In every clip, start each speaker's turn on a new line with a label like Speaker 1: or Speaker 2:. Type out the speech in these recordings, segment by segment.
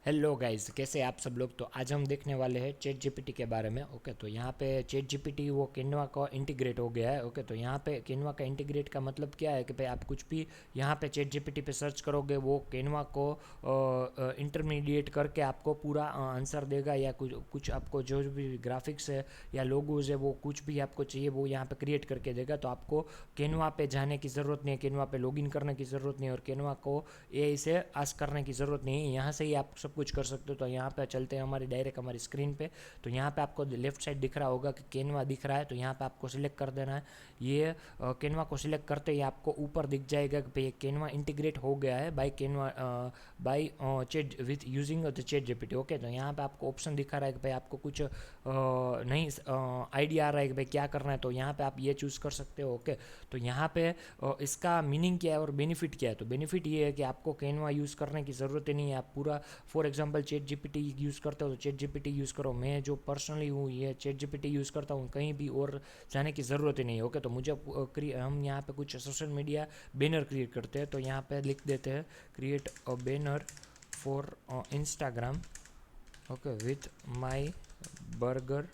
Speaker 1: Hello guys, कैसे आप सब लोग। तो आज हम देखने वाले हैं चैट जीपीटी के बारे में। ओके, तो यहाँ पे चैट जीपीटी वो कैनवा का इंटीग्रेट हो गया है। ओके, तो यहाँ पे कैनवा का इंटीग्रेट का मतलब क्या है कि भाई आप कुछ भी यहाँ पे चैट जीपीटी पे सर्च करोगे, वो कैनवा को इंटरमीडिएट करके आपको पूरा आंसर देगा, या कुछ कुछ आपको जो भी ग्राफिक्स है या लोगोज है, वो कुछ भी आपको चाहिए वो यहाँ पे क्रिएट करके देगा। तो आपको कैनवा पे जाने की ज़रूरत नहीं है, कैनवा पे लॉगिन करने की ज़रूरत नहीं है, और कैनवा को एआई से आस्क करने की ज़रूरत नहीं है। यहाँ से ही आप सब कुछ कर सकते हो। तो यहाँ पे चलते हैं हमारी डायरेक्ट हमारी स्क्रीन पे। तो यहाँ पे आपको लेफ्ट साइड दिख रहा होगा कि कैनवा दिख रहा है, तो यहाँ पे आपको सिलेक्ट कर देना है। ये कैनवा को सिलेक्ट करते ही आपको ऊपर दिख जाएगा कि भाई कैनवा इंटीग्रेट हो गया है by Canva by chat with using the ChatGPT. Okay, तो यहाँ पे आपको ऑप्शन दिखा रहा है कि भाई आपको कुछ नहीं आइडिया आ रहा है कि भाई क्या करना है, तो यहाँ पे आप ये चूज़ कर सकते हो। ओके, तो यहाँ पे इसका मीनिंग क्या है और बेनिफिट क्या है। तो बेनिफिट ये है कि आपको कैनवा यूज़ करने की ज़रूरत ही नहीं है। आप पूरा for example chat GPT use करते हो तो चैट जीपीटी यूज़ करो। मैं जो पर्सनली हूँ ये चैट जीपीटी यूज़ करता हूँ, कहीं भी और जाने की ज़रूरत ही नहीं है। ओके, तो मुझे हम यहाँ पे कुछ सोशल मीडिया बैनर क्रिएट करते हैं, तो यहाँ पे लिख देते हैं create a banner for Instagram. Okay, with my burger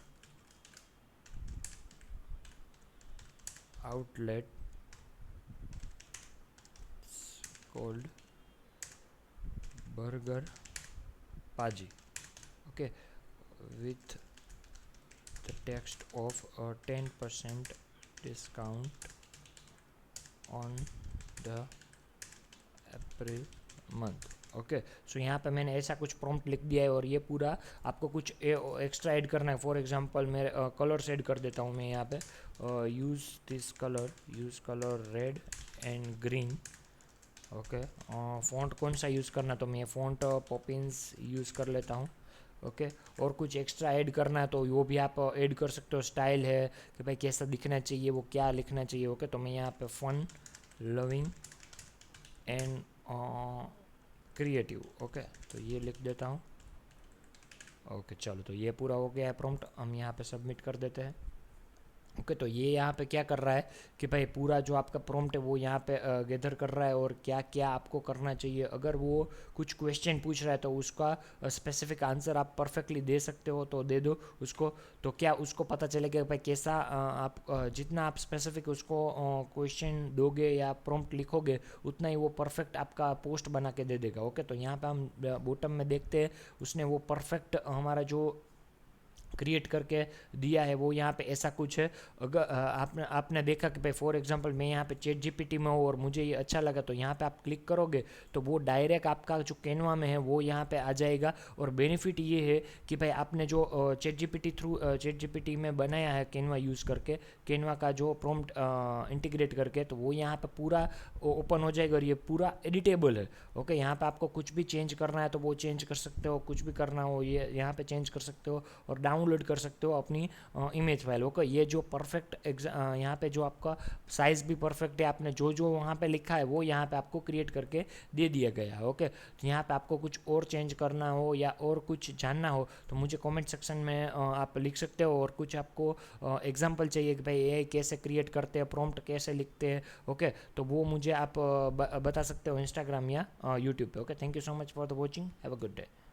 Speaker 1: outlet called burger paji. Okay, with the text of a 10% discount on the April month. Okay, so यहाँ पे मैंने ऐसा कुछ प्रॉम्प्ट लिख दिया है, और ये पूरा आपको कुछ एक्स्ट्रा ऐड करना है। फॉर एग्जांपल मैं कलर्स ऐड कर देता हूँ। मैं यहाँ पे use colour red and green. Okay, font कौन सा यूज़ करना, तो मैं फ़ॉन्ट पॉपिंस यूज़ कर लेता हूँ। ओके, और कुछ एक्स्ट्रा ऐड करना है तो वो भी आप ऐड कर सकते हो। स्टाइल है कि भाई कैसा दिखना चाहिए, वो क्या लिखना चाहिए। ओके, तो मैं यहाँ पे fun loving and creative, okay, तो ये लिख देता हूँ। ओके, चलो, तो ये पूरा हो गया है प्रॉम्प्ट। हम यहाँ पे सबमिट कर देते हैं। ओके, तो ये यहाँ पे क्या कर रहा है कि भाई पूरा जो आपका प्रॉम्प्ट है वो यहाँ पे गैदर कर रहा है, और क्या क्या आपको करना चाहिए। अगर वो कुछ क्वेश्चन पूछ रहा है तो उसका स्पेसिफिक आंसर आप परफेक्टली दे सकते हो, तो दे दो उसको। तो क्या उसको पता चलेगा कि भाई कैसा आप जितना आप स्पेसिफिक उसको क्वेश्चन दोगे या प्रॉम्प्ट लिखोगे, उतना ही वो परफेक्ट आपका पोस्ट बना के दे देगा। ओके, तो यहाँ पे हम बॉटम में देखते हैं उसने वो परफेक्ट हमारा जो क्रिएट करके दिया है वो यहाँ पे ऐसा कुछ है। अगर आपने देखा कि भाई फॉर एग्जांपल मैं यहाँ पे चैट जीपीटी में हूँ और मुझे ये अच्छा लगा, तो यहाँ पे आप क्लिक करोगे तो वो डायरेक्ट आपका जो कैनवा में है वो यहाँ पे आ जाएगा। और बेनिफिट ये है कि भाई आपने जो chat GPT through chat GPT में बनाया है कैनवा यूज़ करके, कैनवा का जो प्रॉम्प्ट इंटीग्रेट करके, तो वो यहाँ पे पूरा ओपन हो जाएगा, और ये पूरा एडिटेबल है। ओके, यहाँ पे आपको कुछ भी चेंज करना है तो वो चेंज कर सकते हो, कुछ भी करना हो ये यहाँ पे चेंज कर सकते हो, और डाउनलोड कर सकते हो अपनी इमेज फाइल। ओके, ये जो परफेक्ट यहाँ पे जो आपका साइज़ भी परफेक्ट है, आपने जो जो वहाँ पे लिखा है वो यहाँ पे आपको क्रिएट करके दे दिया गया है। ओके, तो यहाँ पे आपको कुछ और चेंज करना हो या और कुछ जानना हो तो मुझे कमेंट सेक्शन में आप लिख सकते हो, और कुछ आपको एग्जांपल चाहिए कि भाई ये कैसे क्रिएट करते हैं, प्रॉम्प्ट कैसे लिखते हैं। ओके, तो वो मुझे आप बता सकते हो इंस्टाग्राम या यूट्यूब पे। Okay, thank you so much for the watching, have a good day.